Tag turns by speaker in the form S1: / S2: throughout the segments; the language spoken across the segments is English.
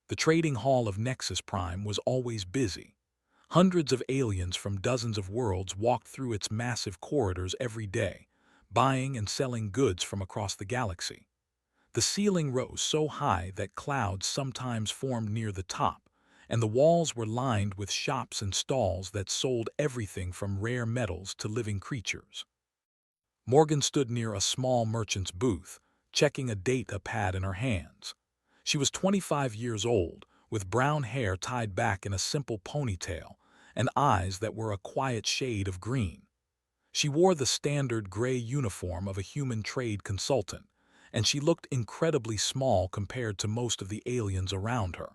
S1: The trading hall of Nexus Prime was always busy. Hundreds of aliens from dozens of worlds walked through its massive corridors every day, buying and selling goods from across the galaxy. The ceiling rose so high that clouds sometimes formed near the top, and the walls were lined with shops and stalls that sold everything from rare metals to living creatures. Morgan stood near a small merchant's booth, checking a data pad in her hands. She was 25 years old, with brown hair tied back in a simple ponytail and eyes that were a quiet shade of green. She wore the standard gray uniform of a human trade consultant, and she looked incredibly small compared to most of the aliens around her.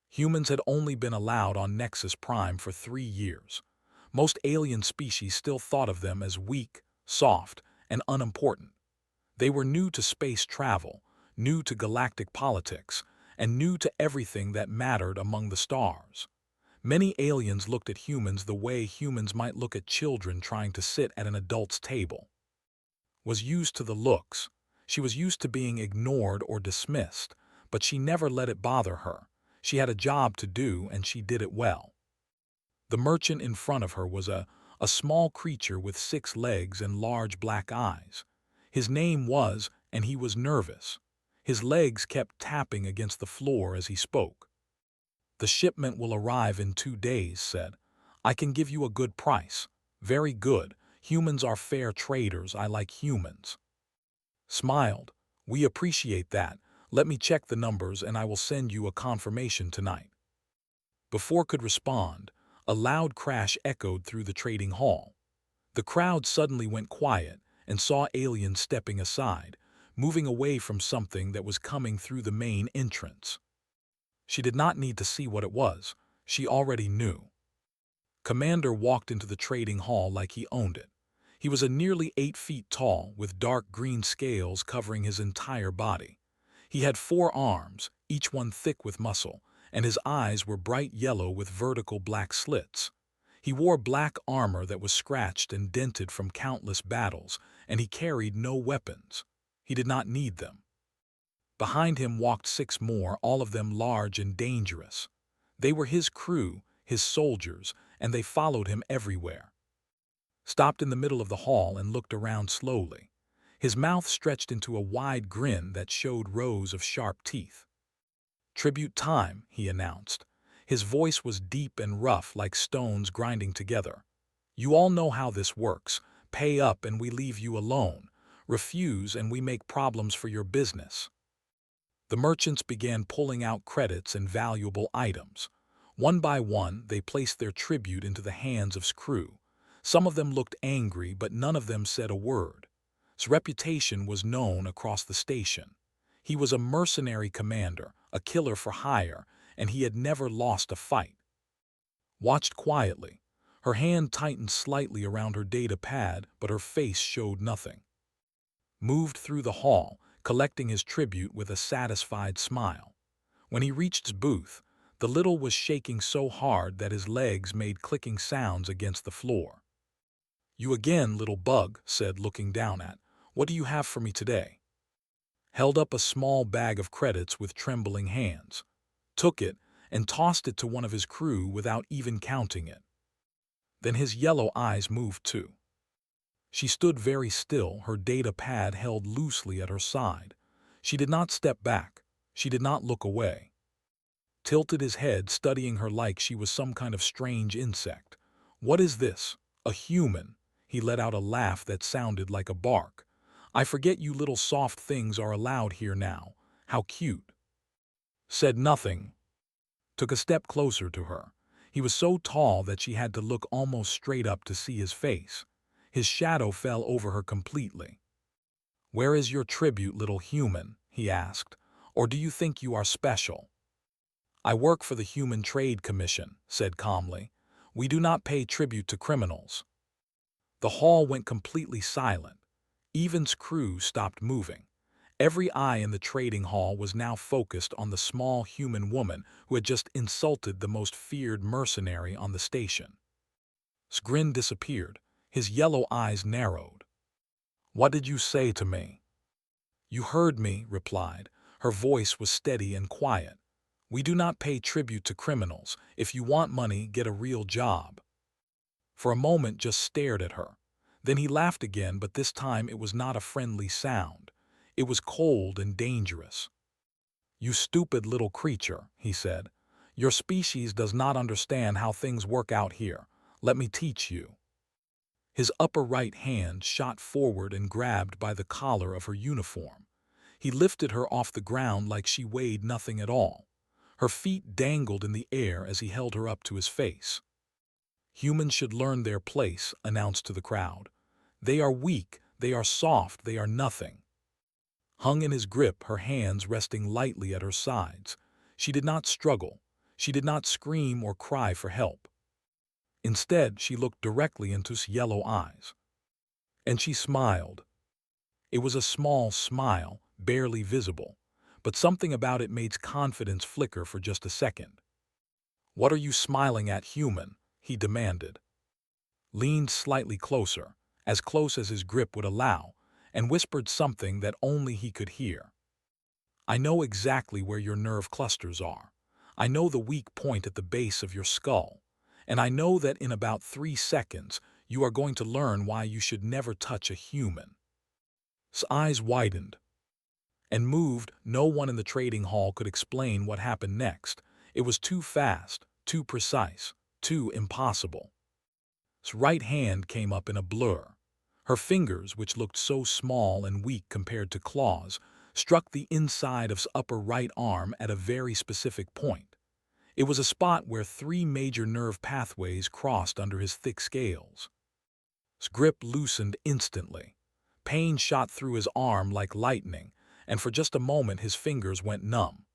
S1: Humans had only been allowed on Nexus Prime for 3 years. Most alien species still thought of them as weak, soft, and unimportant. They were new to space travel, new to galactic politics, and new to everything that mattered among the stars. Many aliens looked at humans the way humans might look at children trying to sit at an adult's table. Was used to the looks. She was used to being ignored or dismissed, but she never let it bother her. She had a job to do, and she did it well. The merchant in front of her was a small creature with 6 legs and large black eyes. His name was, and he was nervous. His legs kept tapping against the floor as he spoke. "The shipment will arrive in 2 days," said. "I can give you a good price." "Very good. Humans are fair traders. I like humans." Smiled. "We appreciate that. Let me check the numbers and I will send you a confirmation tonight." Before could respond, a loud crash echoed through the trading hall. The crowd suddenly went quiet and saw aliens stepping aside, moving away from something that was coming through the main entrance. She did not need to see what it was. She already knew. Commander walked into the trading hall like he owned it. He was a nearly 8 feet tall, with dark green scales covering his entire body. He had 4 arms, each one thick with muscle, and his eyes were bright yellow with vertical black slits. He wore black armor that was scratched and dented from countless battles, and he carried no weapons. He did not need them. Behind him walked 6 more, all of them large and dangerous. They were his crew, his soldiers, and they followed him everywhere. Stopped in the middle of the hall and looked around slowly. His mouth stretched into a wide grin that showed rows of sharp teeth. "Tribute time," he announced. His voice was deep and rough like stones grinding together. "You all know how this works. Pay up and we leave you alone. Refuse and we make problems for your business." The merchants began pulling out credits and valuable items. One by one, they placed their tribute into the hands of his crew. Some of them looked angry, but none of them said a word. His reputation was known across the station. He was a mercenary commander, a killer for hire, and he had never lost a fight. Watched quietly. Her hand tightened slightly around her data pad, but her face showed nothing. Moved through the hall, collecting his tribute with a satisfied smile. When he reached his booth, the little was shaking so hard that his legs made clicking sounds against the floor. "You again, little bug," said, looking down at. "What do you have for me today?" Held up a small bag of credits with trembling hands. Took it and tossed it to one of his crew without even counting it. Then his yellow eyes moved too. She stood very still, her data pad held loosely at her side. She did not step back. She did not look away. Tilted his head, studying her like she was some kind of strange insect. "What is this? A human?" He let out a laugh that sounded like a bark. "I forget you little soft things are allowed here now. How cute." Said nothing. Took a step closer to her. He was so tall that she had to look almost straight up to see his face. His shadow fell over her completely. "Where is your tribute, little human?" he asked. "Or do you think you are special?" "I work for the Human Trade Commission," said calmly. "We do not pay tribute to criminals." The hall went completely silent. Evan's crew stopped moving. Every eye in the trading hall was now focused on the small human woman who had just insulted the most feared mercenary on the station. His grin disappeared. His yellow eyes narrowed. "What did you say to me?" "You heard me," replied. Her voice was steady and quiet. We do not pay tribute to criminals. If you want money, get a real job." For a moment just stared at her. Then he laughed again, but this time it was not a friendly sound. It was cold and dangerous. "You stupid little creature," he said. "Your species does not understand how things work out here. Let me teach you." His upper right hand shot forward and grabbed by the collar of her uniform. He lifted her off the ground like she weighed nothing at all. Her feet dangled in the air as he held her up to his face. "Humans should learn their place," announced to the crowd. "They are weak, they are soft, they are nothing." Hung in his grip, her hands resting lightly at her sides. She did not struggle. She did not scream or cry for help. Instead, she looked directly into his yellow eyes. And she smiled. It was a small smile, barely visible, but something about it made confidence flicker for just a second. "What are you smiling at, human?" he demanded. Leaned slightly closer, as close as his grip would allow, and whispered something that only he could hear. "I know exactly where your nerve clusters are. I know the weak point at the base of your skull. And I know that in about 3 seconds, you are going to learn why you should never touch a human." His eyes widened and moved. No one in the trading hall could explain what happened next. It was too fast, too precise, too impossible. His right hand came up in a blur. Her fingers, which looked so small and weak compared to claws, struck the inside of his upper right arm at a very specific point. It was a spot where 3 major nerve pathways crossed under his thick scales. His grip loosened instantly. Pain shot through his arm like lightning, and for just a moment his fingers went numb.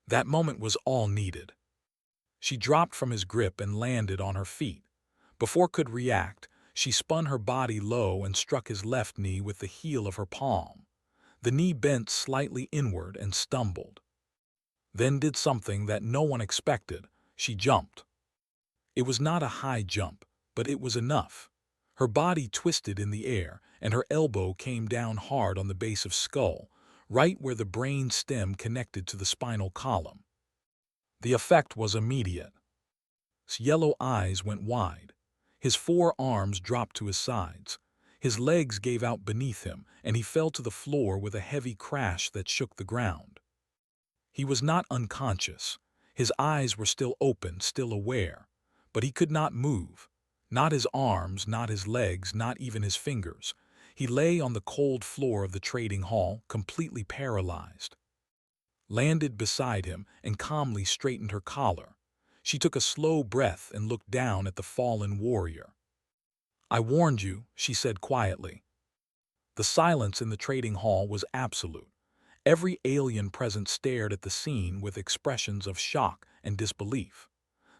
S1: That moment was all needed. She dropped from his grip and landed on her feet. Before could react, she spun her body low and struck his left knee with the heel of her palm. The knee bent slightly inward and stumbled. Then did something that no one expected. She jumped. It was not a high jump, but it was enough. Her body twisted in the air, and her elbow came down hard on the base of skull, right where the brain stem connected to the spinal column. The effect was immediate. His yellow eyes went wide. His 4 arms dropped to his sides. His legs gave out beneath him, and he fell to the floor with a heavy crash that shook the ground. He was not unconscious. His eyes were still open, still aware, but he could not move. Not his arms, not his legs, not even his fingers. He lay on the cold floor of the trading hall, completely paralyzed. Landed beside him and calmly straightened her collar. She took a slow breath and looked down at the fallen warrior. "I warned you," she said quietly. The silence in the trading hall was absolute. Every alien present stared at the scene with expressions of shock and disbelief.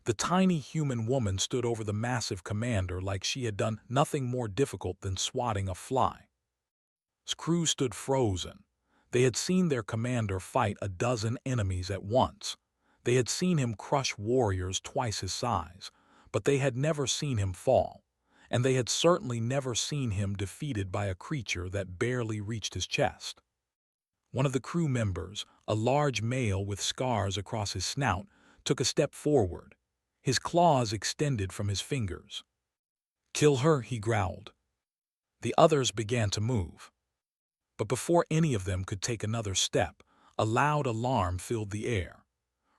S1: The tiny human woman stood over the massive commander like she had done nothing more difficult than swatting a fly. His crew stood frozen. They had seen their commander fight a dozen enemies at once. They had seen him crush warriors twice his size, but they had never seen him fall, and they had certainly never seen him defeated by a creature that barely reached his chest. One of the crew members, a large male with scars across his snout, took a step forward. His claws extended from his fingers. "Kill her," he growled. The others began to move. But before any of them could take another step, a loud alarm filled the air.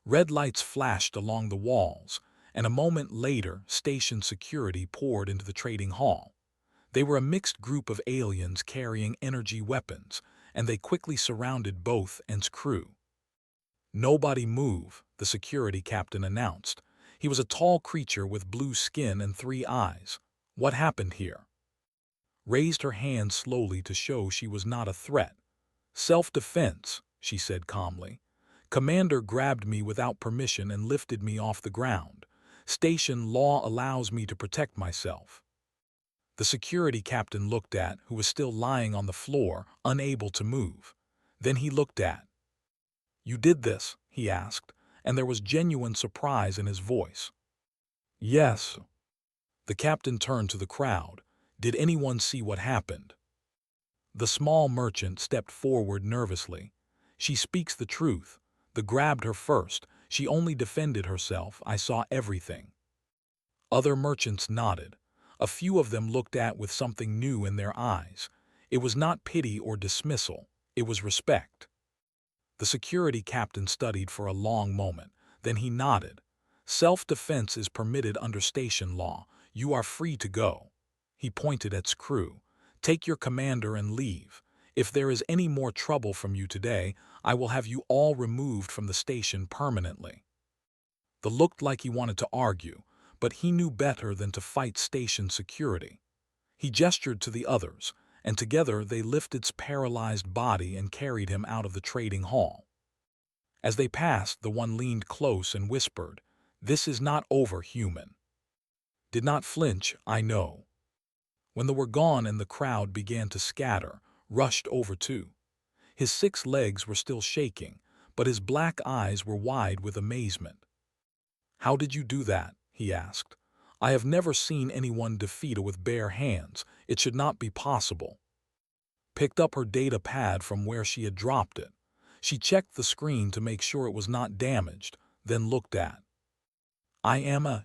S1: Red lights flashed along the walls, and a moment later, station security poured into the trading hall. They were a mixed group of aliens carrying energy weapons, and they quickly surrounded both and's crew. "Nobody move," the security captain announced. He was a tall creature with blue skin and 3 eyes. "What happened here?" Raised her hand slowly to show she was not a threat. "Self-defense," she said calmly. "Commander grabbed me without permission and lifted me off the ground. Station law allows me to protect myself." The security captain looked at who was still lying on the floor, unable to move. Then he looked at. "You did this?" he asked, and there was genuine surprise in his voice. "Yes." The captain turned to the crowd. "Did anyone see what happened?" The small merchant stepped forward nervously. "She speaks the truth. The grabbed her first, She only defended herself. I saw everything." Other merchants nodded. A few of them looked at with something new in their eyes. It was not pity or dismissal. It was respect. The security captain studied for a long moment. Then he nodded. "Self-defense is permitted under station law. You are free to go." He pointed at his crew. "Take your commander and leave. If there is any more trouble from you today, I will have you all removed from the station permanently." The looked like he wanted to argue, but he knew better than to fight station security. He gestured to the others, and together they lifted his paralyzed body and carried him out of the trading hall. As they passed, the one leaned close and whispered, "This is not over, human." Did not flinch, I know. When they were gone and the crowd began to scatter, rushed over too. His 6 legs were still shaking, but his black eyes were wide with amazement. "How did you do that?" he asked. "I have never seen anyone defeat her with bare hands. It should not be possible." Picked up her data pad from where she had dropped it. She checked the screen to make sure it was not damaged, then looked at.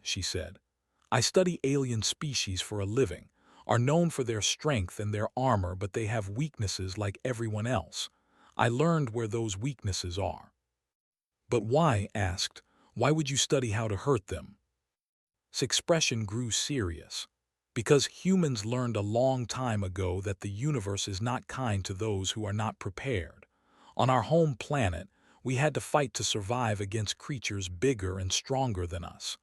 S1: She said. "I study alien species for a living, are known for their strength and their armor, but they have weaknesses like everyone else. I learned where those weaknesses are." "But why?" asked. "Why would you study how to hurt them?" His expression grew serious. "Because humans learned a long time ago that the universe is not kind to those who are not prepared. On our home planet, we had to fight to survive against creatures bigger and stronger than us.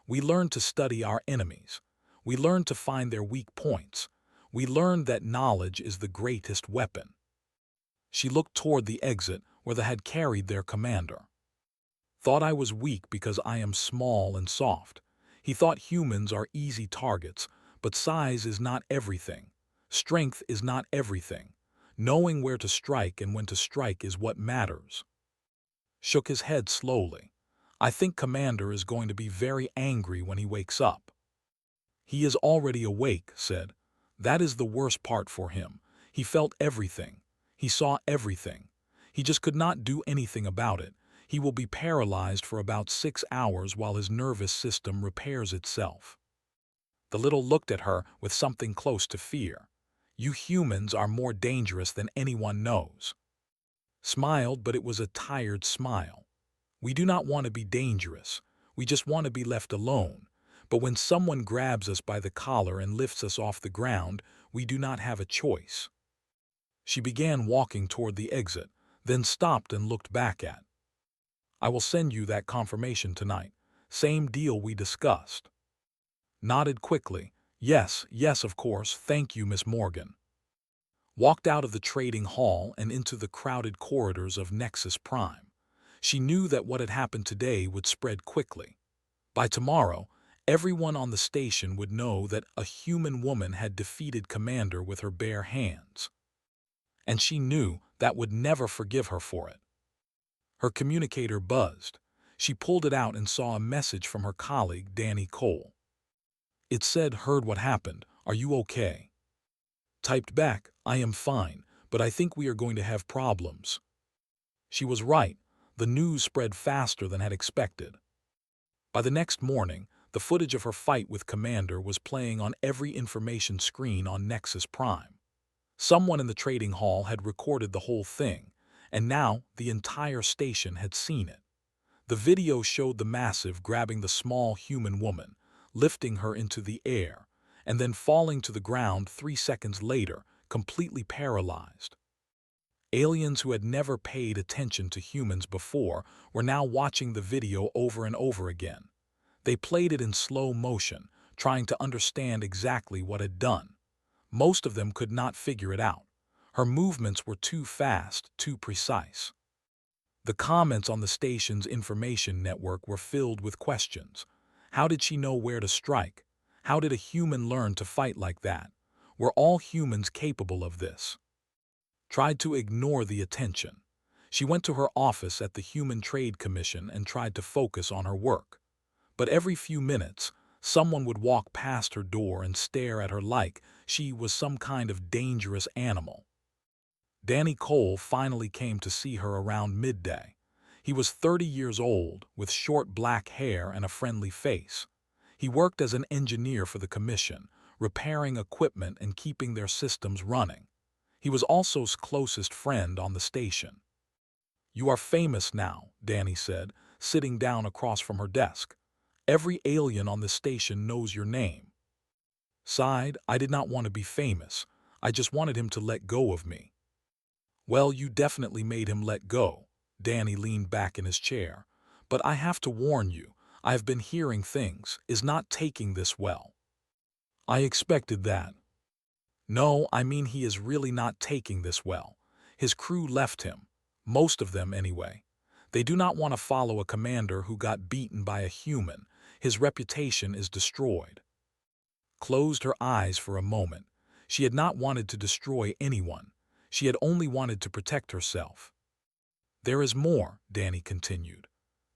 S1: We learned to study our enemies. We learned to find their weak points. We learned that knowledge is the greatest weapon." She looked toward the exit where they had carried their commander. "Thought I was weak because I am small and soft. He thought humans are easy targets, but size is not everything. Strength is not everything. Knowing where to strike and when to strike is what matters." Shook his head slowly. "I think Commander is going to be very angry when he wakes up." "He is already awake," said. "That is the worst part for him. He felt everything. He saw everything. He just could not do anything about it. He will be paralyzed for about 6 hours while his nervous system repairs itself." The little looked at her with something close to fear. "You humans are more dangerous than anyone knows." Smiled, but it was a tired smile. "We do not want to be dangerous. We just want to be left alone. But when someone grabs us by the collar and lifts us off the ground, we do not have a choice." She began walking toward the exit, then stopped and looked back at. "I will send you that confirmation tonight. Same deal we discussed." Nodded quickly. Yes, of course, thank you, Miss Morgan." Walked out of the trading hall and into the crowded corridors of Nexus Prime. She knew that what had happened today would spread quickly. By tomorrow, everyone on the station would know that a human woman had defeated Commander with her bare hands. And she knew that would never forgive her for it. Her communicator buzzed. She pulled it out and saw a message from her colleague, Danny Cole. It said, "Heard what happened. Are you okay?" Typed back, "I am fine, but I think we are going to have problems." She was right. The news spread faster than had expected. By the next morning, the footage of her fight with Commander was playing on every information screen on Nexus Prime. Someone in the trading hall had recorded the whole thing, and now the entire station had seen it. The video showed the Massive grabbing the small human woman, lifting her into the air, and then falling to the ground 3 seconds later, completely paralyzed. Aliens who had never paid attention to humans before were now watching the video over and over again. They played it in slow motion, trying to understand exactly what had done. Most of them could not figure it out. Her movements were too fast, too precise. The comments on the station's information network were filled with questions. How did she know where to strike? How did a human learn to fight like that? Were all humans capable of this? Tried to ignore the attention. She went to her office at the Human Trade Commission and tried to focus on her work. But every few minutes, someone would walk past her door and stare at her like she was some kind of dangerous animal. Danny Cole finally came to see her around midday. He was 30 years old, with short black hair and a friendly face. He worked as an engineer for the Commission, repairing equipment and keeping their systems running. He was Also's closest friend on the station. "You are famous now," Danny said, sitting down across from her desk. "Every alien on the station knows your name." Sighed, "I did not want to be famous. I just wanted him to let go of me." "Well, you definitely made him let go." Danny leaned back in his chair. "But I have to warn you, I have been hearing things, is not taking this well." "I expected that." "No, I mean he is really not taking this well. His crew left him. Most of them, anyway. They do not want to follow a commander who got beaten by a human. His reputation is destroyed." Closed her eyes for a moment. She had not wanted to destroy anyone. She had only wanted to protect herself. "There is more," Danny continued.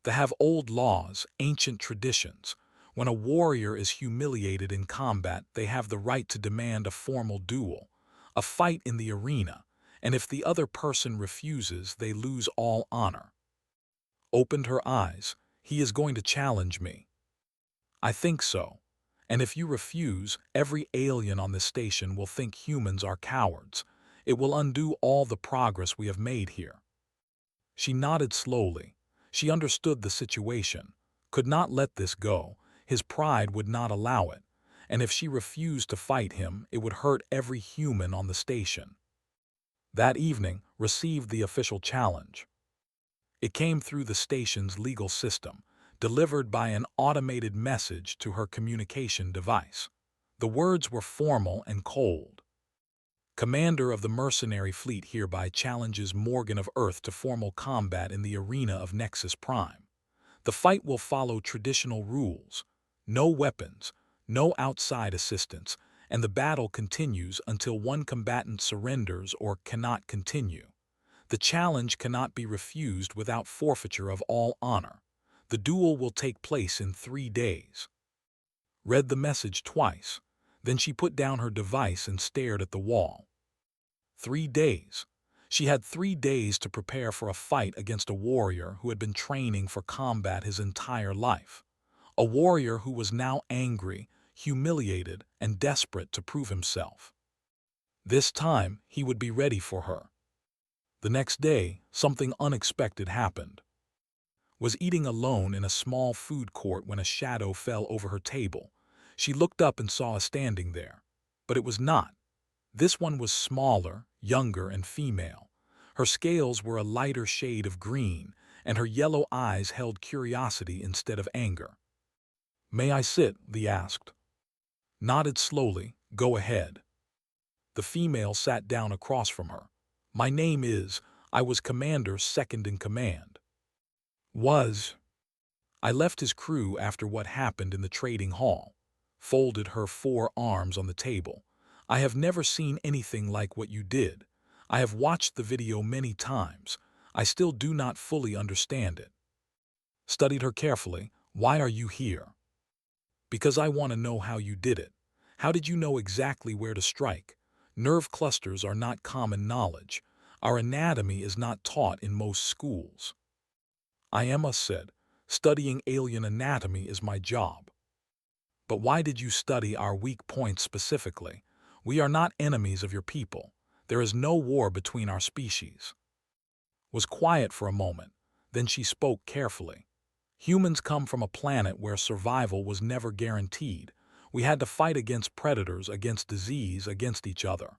S1: "They have old laws, ancient traditions. When a warrior is humiliated in combat, they have the right to demand a formal duel, a fight in the arena, and if the other person refuses, they lose all honor." Opened her eyes. "He is going to challenge me." "I think so. And if you refuse, every alien on the station will think humans are cowards. It will undo all the progress we have made here." She nodded slowly. She understood the situation, could not let this go. His pride would not allow it, and if she refused to fight him, it would hurt every human on the station. That evening, received the official challenge. It came through the station's legal system, delivered by an automated message to her communication device. The words were formal and cold. "Commander of the mercenary fleet hereby challenges Morgan of Earth to formal combat in the arena of Nexus Prime. The fight will follow traditional rules. No weapons, no outside assistance, and the battle continues until one combatant surrenders or cannot continue. The challenge cannot be refused without forfeiture of all honor. The duel will take place in 3 days." Read the message twice. Then she put down her device and stared at the wall. 3 days. She had 3 days to prepare for a fight against a warrior who had been training for combat his entire life. A warrior who was now angry, humiliated, and desperate to prove himself. This time, he would be ready for her. The next day, something unexpected happened. Was eating alone in a small food court when a shadow fell over her table. She looked up and saw a standing there. But it was not. This one was smaller, younger, and female. Her scales were a lighter shade of green, and her yellow eyes held curiosity instead of anger. "May I sit?" he asked. Nodded slowly. "Go ahead." The female sat down across from her. "My name is, I was commander second in command." "Was?" "I left his crew after what happened in the trading hall." Folded her 4 arms on the table. "I have never seen anything like what you did. I have watched the video many times. I still do not fully understand it." Studied her carefully. "Why are you here?" "Because I want to know how you did it. How did you know exactly where to strike? Nerve clusters are not common knowledge. Our anatomy is not taught in most schools." Emma said, "Studying alien anatomy is my job." "But why did you study our weak points specifically? We are not enemies of your people. There is no war between our species." Was quiet for a moment. Then she spoke carefully. "Humans come from a planet where survival was never guaranteed. We had to fight against predators, against disease, against each other.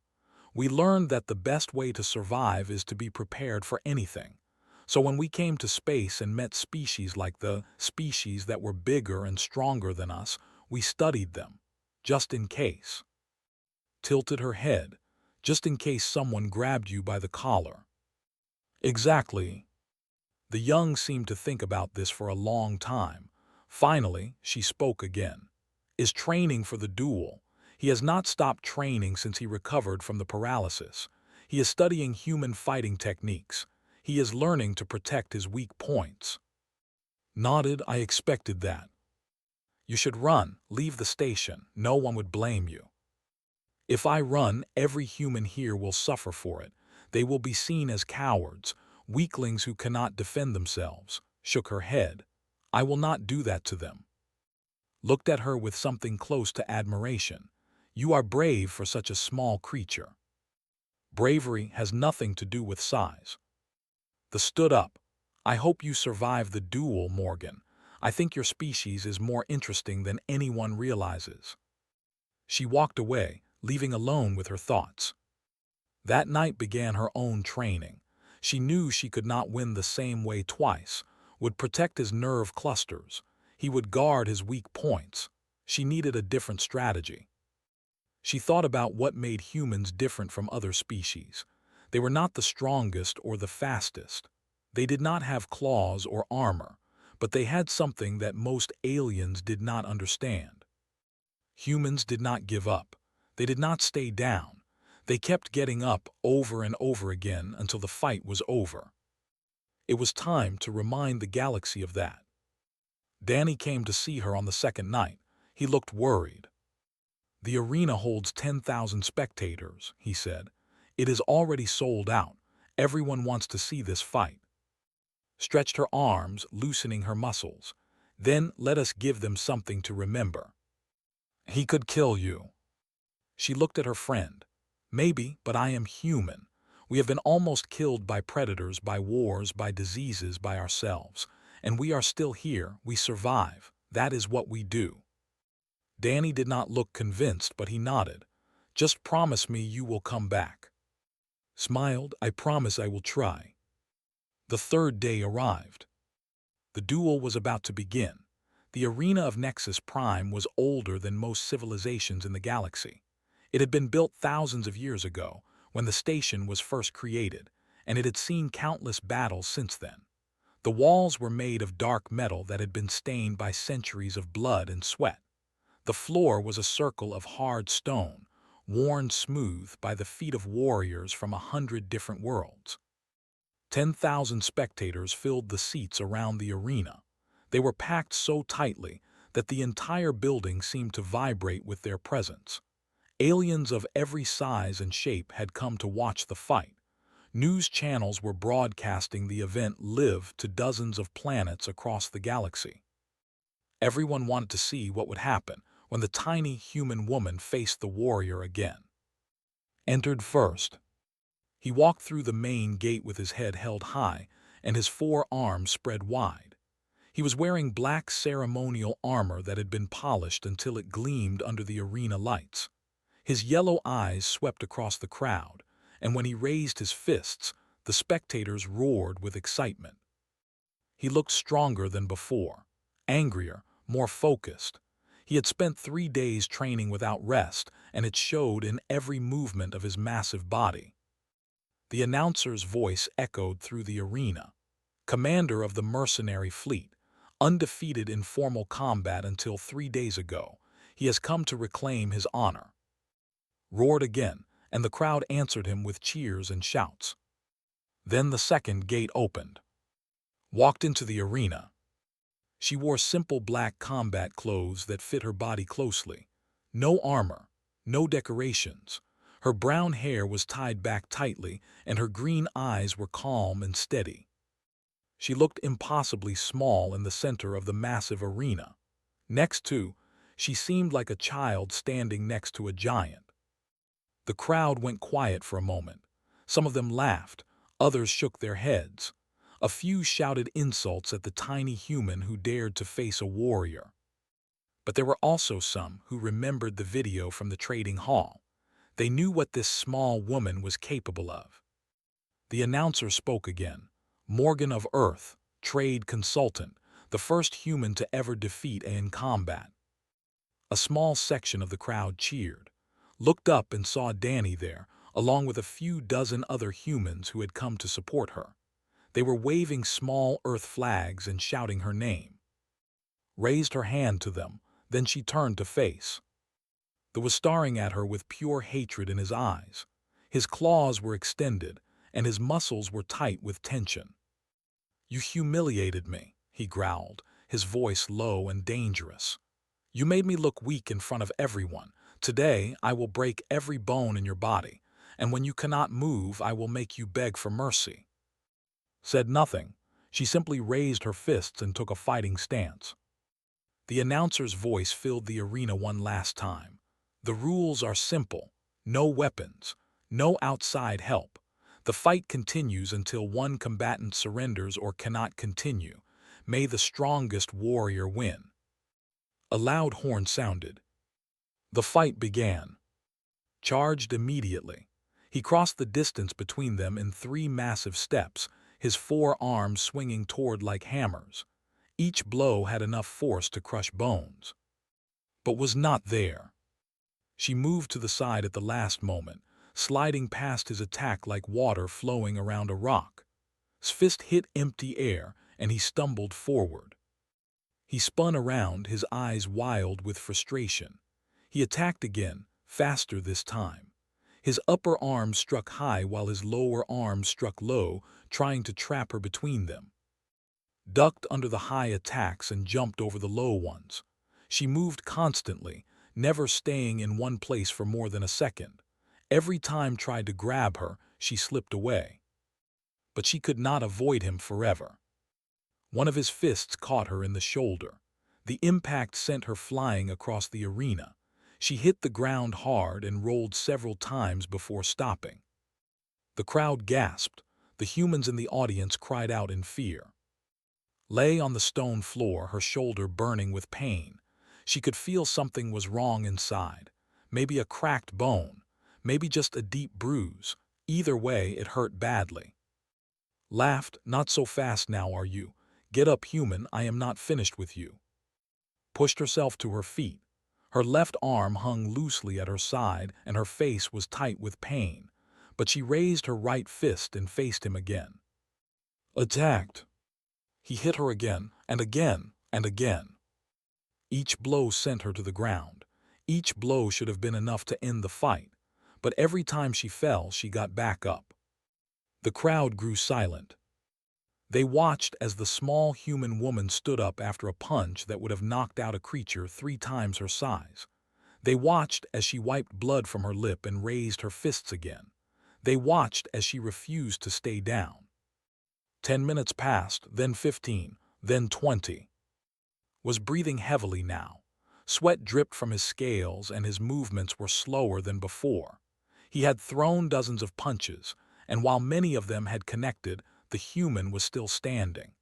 S1: We learned that the best way to survive is to be prepared for anything. So when we came to space and met species like the species that were bigger and stronger than us, we studied them, just in case." Tilted her head. "Just in case someone grabbed you by the collar." "Exactly." The young seemed to think about this for a long time. Finally, she spoke again. "Is training for the duel. He has not stopped training since he recovered from the paralysis. He is studying human fighting techniques. He is learning to protect his weak points." Nodded. "I expected that." "You should run, leave the station. No one would blame you." "If I run, every human here will suffer for it. They will be seen as cowards. weaklings who cannot defend themselves, shook her head. I will not do that to them. Looked at her with something close to admiration. You are brave for such a small creature. Bravery has nothing to do with size. The stood up. I hope you survive the duel, Morgan. I think your species is more interesting than anyone realizes. She walked away, leaving alone with her thoughts. That night began her own training. She knew she could not win the same way twice, would protect his nerve clusters. He would guard his weak points. She needed a different strategy. She thought about what made humans different from other species. They were not the strongest or the fastest. They did not have claws or armor, but they had something that most aliens did not understand. Humans did not give up. They did not stay down. They kept getting up over and over again until the fight was over. It was time to remind the galaxy of that. Danny came to see her on the second night. He looked worried. The arena holds 10,000 spectators, he said. It is already sold out. Everyone wants to see this fight. Stretched her arms, loosening her muscles. Then let us give them something to remember. He could kill you. She looked at her friend. Maybe, but I am human. We have been almost killed by predators, by wars, by diseases, by ourselves. And we are still here. We survive. That is what we do. Danny did not look convinced, but he nodded. Just promise me you will come back. Smiled, I promise I will try. The third day arrived. The duel was about to begin. The arena of Nexus Prime was older than most civilizations in the galaxy. It had been built thousands of years ago, when the station was first created, and it had seen countless battles since then. The walls were made of dark metal that had been stained by centuries of blood and sweat. The floor was a circle of hard stone, worn smooth by the feet of warriors from 100 different worlds. 10,000 spectators filled the seats around the arena. They were packed so tightly that the entire building seemed to vibrate with their presence. Aliens of every size and shape had come to watch the fight. News channels were broadcasting the event live to dozens of planets across the galaxy. Everyone wanted to see what would happen when the tiny human woman faced the warrior again. Entered first. He walked through the main gate with his head held high and his 4 arms spread wide. He was wearing black ceremonial armor that had been polished until it gleamed under the arena lights. His yellow eyes swept across the crowd, and when he raised his fists, the spectators roared with excitement. He looked stronger than before, angrier, more focused. He had spent 3 days training without rest, and it showed in every movement of his massive body. The announcer's voice echoed through the arena. Commander of the mercenary fleet, undefeated in formal combat until 3 days ago, he has come to reclaim his honor. Roared again, and the crowd answered him with cheers and shouts. Then the second gate opened. Walked into the arena. She wore simple black combat clothes that fit her body closely. No armor, no decorations. Her brown hair was tied back tightly, and her green eyes were calm and steady. She looked impossibly small in the center of the massive arena. Next to, she seemed like a child standing next to a giant. The crowd went quiet for a moment. Some of them laughed, others shook their heads. A few shouted insults at the tiny human who dared to face a warrior. But there were also some who remembered the video from the trading hall. They knew what this small woman was capable of. The announcer spoke again. Morgan of Earth, trade consultant, the first human to ever defeat in combat. A small section of the crowd cheered, looked up and saw Danny there, along with a few dozen other humans who had come to support her. They were waving small Earth flags and shouting her name. Raised her hand to them, then she turned to face. There was staring at her with pure hatred in his eyes. His claws were extended, and his muscles were tight with tension. You humiliated me, he growled, his voice low and dangerous. You made me look weak in front of everyone. Today I will break every bone in your body, and when you cannot move I will make you beg for mercy. said nothing. She simply raised her fists and took a fighting stance. The announcer's voice filled the arena one last time. The rules are simple. No weapons. No outside help. The fight continues until one combatant surrenders or cannot continue. May the strongest warrior win. A loud horn sounded. The fight began. Charged immediately. He crossed the distance between them in 3 massive steps, his 4 arms swinging toward like hammers. Each blow had enough force to crush bones. But was not there. She moved to the side at the last moment, sliding past his attack like water flowing around a rock. His fist hit empty air, and he stumbled forward. He spun around, his eyes wild with frustration. He attacked again, faster this time. His upper arm struck high while his lower arm struck low, trying to trap her between them. Ducked under the high attacks and jumped over the low ones. She moved constantly, never staying in one place for more than a second. Every time tried to grab her, she slipped away. But she could not avoid him forever. One of his fists caught her in the shoulder. The impact sent her flying across the arena. She hit the ground hard and rolled several times before stopping. The crowd gasped. The humans in the audience cried out in fear. Lay on the stone floor, her shoulder burning with pain. She could feel something was wrong inside. Maybe a cracked bone. Maybe just a deep bruise. Either way, it hurt badly. Laughed, "Not so fast now, are you? Get up, human, I am not finished with you." Pushed herself to her feet. Her left arm hung loosely at her side and her face was tight with pain, but she raised her right fist and faced him again. Attacked. He hit her again, and again, and again. Each blow sent her to the ground. Each blow should have been enough to end the fight, but every time she fell, she got back up. The crowd grew silent. They watched as the small human woman stood up after a punch that would have knocked out a creature 3 times her size. They watched as she wiped blood from her lip and raised her fists again. They watched as she refused to stay down. 10 minutes passed, then 15, then 20. Was breathing heavily now. Sweat dripped from his scales and his movements were slower than before. He had thrown dozens of punches, and while many of them had connected, the human was still standing.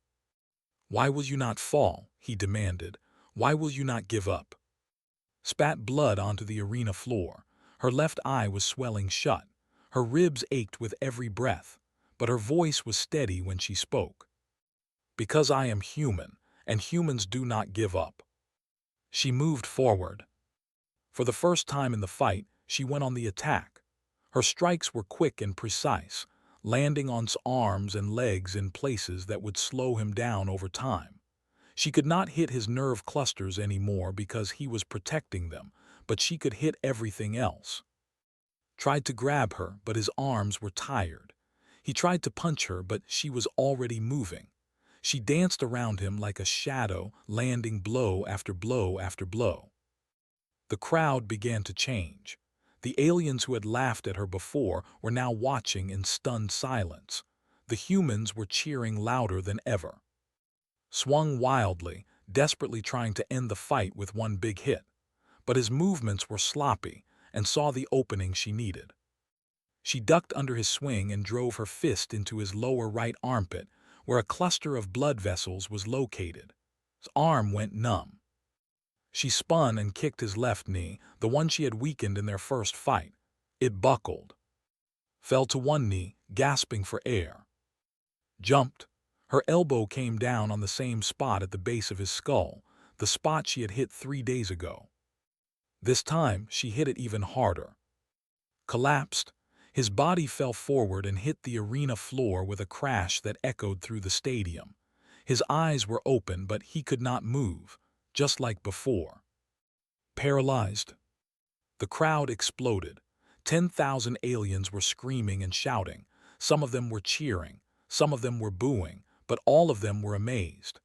S1: "Why will you not fall?" he demanded. "Why will you not give up?" Spat blood onto the arena floor. Her left eye was swelling shut. Her ribs ached with every breath, but her voice was steady when she spoke. "Because I am human, and humans do not give up." She moved forward. For the first time in the fight, she went on the attack. Her strikes were quick and precise, landing on his arms and legs in places that would slow him down over time. She could not hit his nerve clusters anymore because he was protecting them, but she could hit everything else. Tried to grab her, but his arms were tired. He tried to punch her, but she was already moving. She danced around him like a shadow, landing blow after blow after blow. The crowd began to change. The aliens who had laughed at her before were now watching in stunned silence. The humans were cheering louder than ever. Swung wildly, desperately trying to end the fight with one big hit. But his movements were sloppy and saw the opening she needed. She ducked under his swing and drove her fist into his lower right armpit, where a cluster of blood vessels was located. His arm went numb. She spun and kicked his left knee, the one she had weakened in their first fight. It buckled. Fell to one knee, gasping for air. Jumped. Her elbow came down on the same spot at the base of his skull, the spot she had hit 3 days ago. This time, she hit it even harder. Collapsed. His body fell forward and hit the arena floor with a crash that echoed through the stadium. His eyes were open, but he could not move, just like before. Paralyzed. The crowd exploded. 10,000 aliens were screaming and shouting. Some of them were cheering, some of them were booing, but all of them were amazed.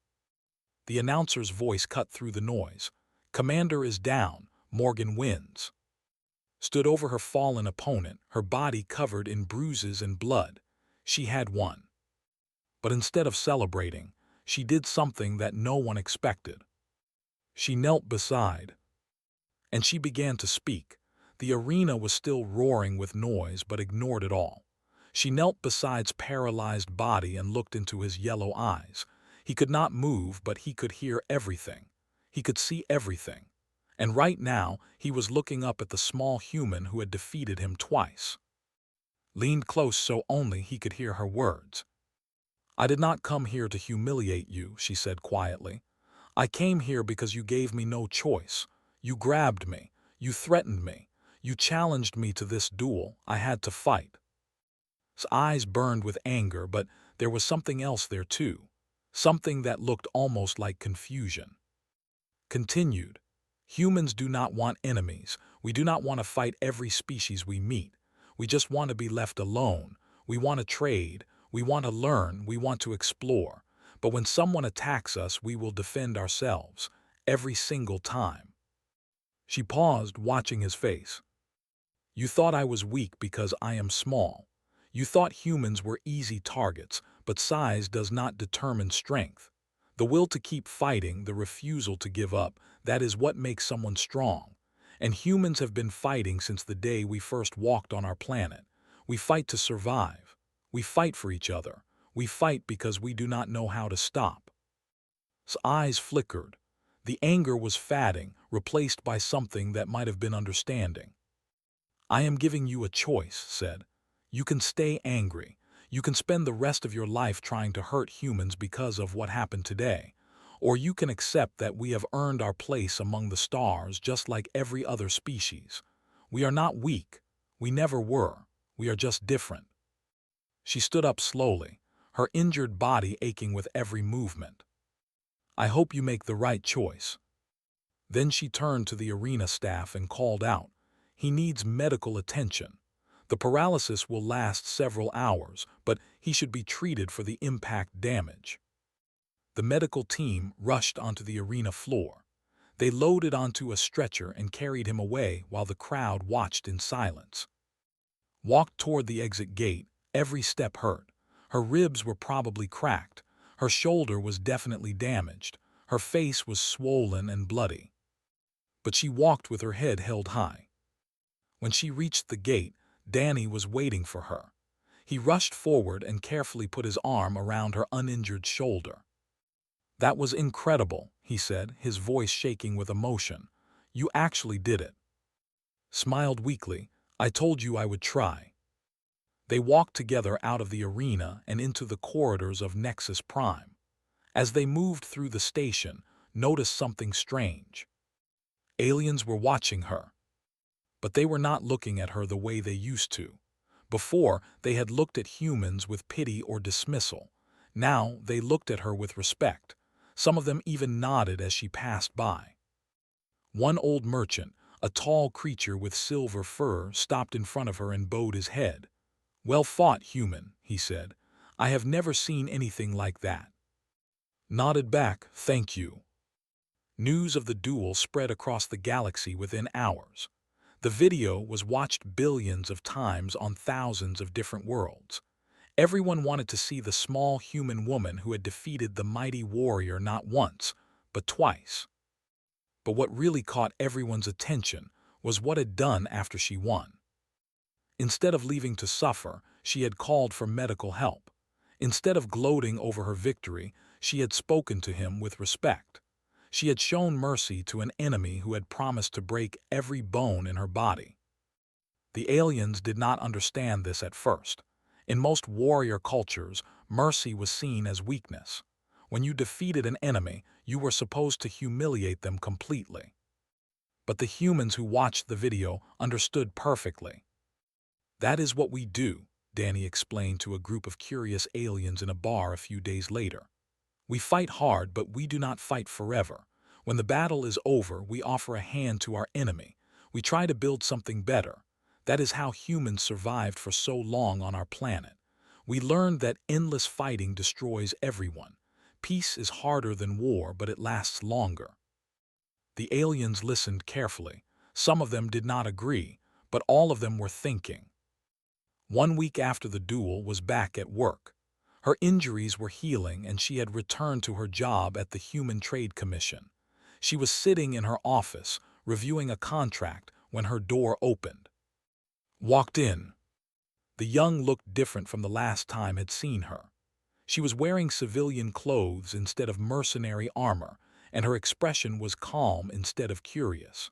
S1: The announcer's voice cut through the noise. "Commander is down. Morgan wins." Stood over her fallen opponent, her body covered in bruises and blood. She had won. But instead of celebrating, she did something that no one expected. She knelt beside, and she began to speak. The arena was still roaring with noise, but ignored it all. She knelt beside's paralyzed body and looked into his yellow eyes. He could not move, but he could hear everything. He could see everything. And right now, he was looking up at the small human who had defeated him twice. Leaned close so only he could hear her words. "I did not come here to humiliate you," she said quietly. "I came here because you gave me no choice. You grabbed me. You threatened me. You challenged me to this duel. I had to fight." His eyes burned with anger, but there was something else there too. Something that looked almost like confusion. Continued. "Humans do not want enemies. We do not want to fight every species we meet. We just want to be left alone. We want to trade. We want to learn. We want to explore. But when someone attacks us, we will defend ourselves. Every single time." She paused, watching his face. "You thought I was weak because I am small. You thought humans were easy targets, but size does not determine strength. The will to keep fighting, the refusal to give up, that is what makes someone strong. And humans have been fighting since the day we first walked on our planet. We fight to survive. We fight for each other. We fight because we do not know how to stop." His eyes flickered. The anger was fading, replaced by something that might have been understanding. "I am giving you a choice," said. "You can stay angry. You can spend the rest of your life trying to hurt humans because of what happened today. Or you can accept that we have earned our place among the stars just like every other species. We are not weak. We never were. We are just different." She stood up slowly, her injured body aching with every movement. "I hope you make the right choice." Then she turned to the arena staff and called out, "He needs medical attention. The paralysis will last several hours, but he should be treated for the impact damage." The medical team rushed onto the arena floor. They loaded onto a stretcher and carried him away while the crowd watched in silence. Walked toward the exit gate, every step hurt. Her ribs were probably cracked. Her shoulder was definitely damaged. Her face was swollen and bloody. But she walked with her head held high. When she reached the gate, Danny was waiting for her. He rushed forward and carefully put his arm around her uninjured shoulder. "That was incredible," he said, his voice shaking with emotion. "You actually did it." Smiled weakly. "I told you I would try." They walked together out of the arena and into the corridors of Nexus Prime. As they moved through the station, noticed something strange. Aliens were watching her. But they were not looking at her the way they used to. Before, they had looked at humans with pity or dismissal. Now, they looked at her with respect. Some of them even nodded as she passed by. One old merchant, a tall creature with silver fur, stopped in front of her and bowed his head. "Well fought, human," he said. "I have never seen anything like that." Nodded back, "Thank you." News of the duel spread across the galaxy within hours. The video was watched billions of times on thousands of different worlds. Everyone wanted to see the small human woman who had defeated the mighty warrior not once, but twice. But what really caught everyone's attention was what had done after she won. Instead of leaving to suffer, she had called for medical help. Instead of gloating over her victory, she had spoken to him with respect. She had shown mercy to an enemy who had promised to break every bone in her body. The aliens did not understand this at first. In most warrior cultures, mercy was seen as weakness. When you defeated an enemy, you were supposed to humiliate them completely. But the humans who watched the video understood perfectly. "That is what we do," Danny explained to a group of curious aliens in a bar a few days later. "We fight hard, but we do not fight forever. When the battle is over, we offer a hand to our enemy. We try to build something better. That is how humans survived for so long on our planet. We learned that endless fighting destroys everyone. Peace is harder than war, but it lasts longer." The aliens listened carefully. Some of them did not agree, but all of them were thinking. 1 week after the duel was back at work. Her injuries were healing and she had returned to her job at the Human Trade Commission. She was sitting in her office, reviewing a contract, when her door opened. Walked in. The young looked different from the last time had seen her. She was wearing civilian clothes instead of mercenary armor, and her expression was calm instead of curious.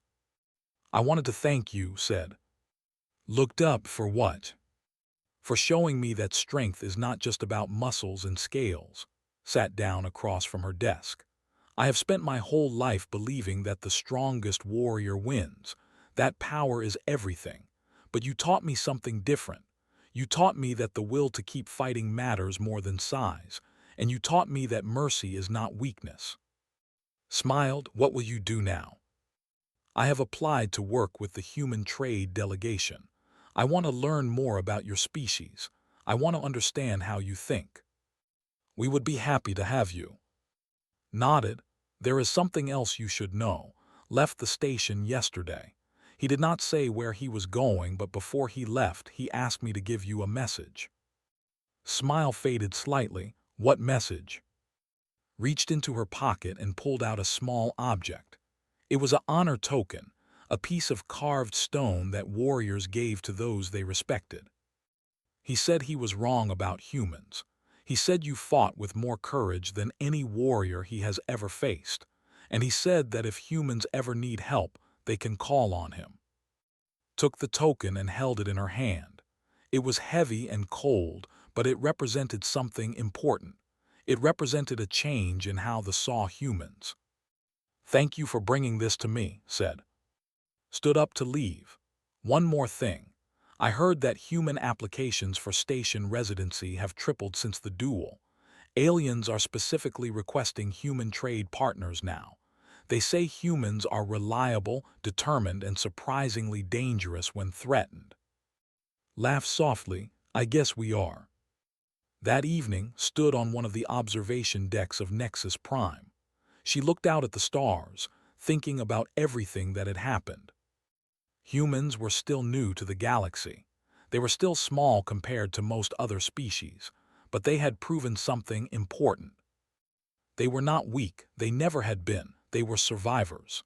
S1: "I wanted to thank you," said. "Looked up for what?" "For showing me that strength is not just about muscles and scales." Sat down across from her desk. "I have spent my whole life believing that the strongest warrior wins. That power is everything. But you taught me something different. You taught me that the will to keep fighting matters more than size, and you taught me that mercy is not weakness." Smiled. "What will you do now?" "I have applied to work with the Human Trade Delegation. I want to learn more about your species. I want to understand how you think." "We would be happy to have you." Nodded. "There is something else you should know. Left the station yesterday." He did not say where he was going, but before he left, he asked me to give you a message. Smile faded slightly. "What message?" Reached into her pocket and pulled out a small object. It was an honor token, a piece of carved stone that warriors gave to those they respected. "He said he was wrong about humans. He said you fought with more courage than any warrior he has ever faced. And he said that if humans ever need help, they can call on him." Took the token and held it in her hand. It was heavy and cold, but it represented something important. It represented a change in how they saw humans. "Thank you for bringing this to me," said. Stood up to leave. "One more thing. I heard that human applications for station residency have tripled since the duel. Aliens are specifically requesting human trade partners now. They say humans are reliable, determined, and surprisingly dangerous when threatened." Laughed softly. "I guess we are." That evening, stood on one of the observation decks of Nexus Prime. She looked out at the stars, thinking about everything that had happened. Humans were still new to the galaxy. They were still small compared to most other species, but they had proven something important. They were not weak, they never had been, they were survivors.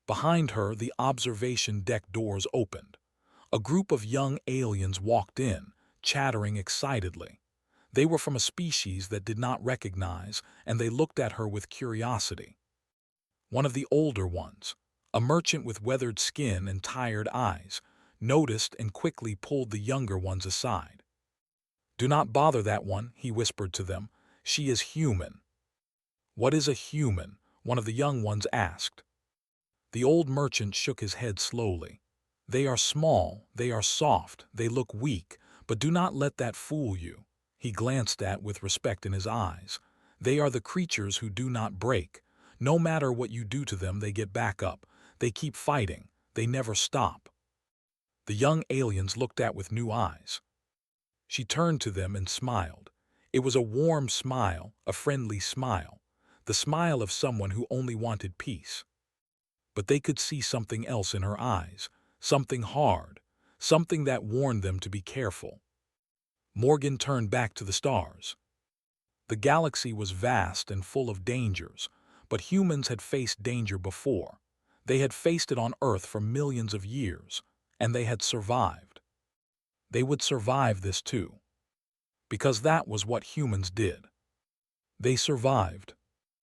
S1: Behind her, the observation deck doors opened. A group of young aliens walked in, chattering excitedly. They were from a species that did not recognize, and they looked at her with curiosity. One of the older ones, a merchant with weathered skin and tired eyes, noticed and quickly pulled the younger ones aside. "Do not bother that one," he whispered to them. "She is human." "What is a human?" one of the young ones asked. The old merchant shook his head slowly. "They are small, they are soft, they look weak, but do not let that fool you." He glanced at with respect in his eyes. "They are the creatures who do not break. No matter what you do to them, they get back up. They keep fighting. They never stop." The young aliens looked at with new eyes. She turned to them and smiled. It was a warm smile, a friendly smile, the smile of someone who only wanted peace. But they could see something else in her eyes, something hard, something that warned them to be careful. Morgan turned back to the stars. The galaxy was vast and full of dangers, but humans had faced danger before. They had faced it on Earth for millions of years, and they had survived. They would survive this too. Because that was what humans did. They survived.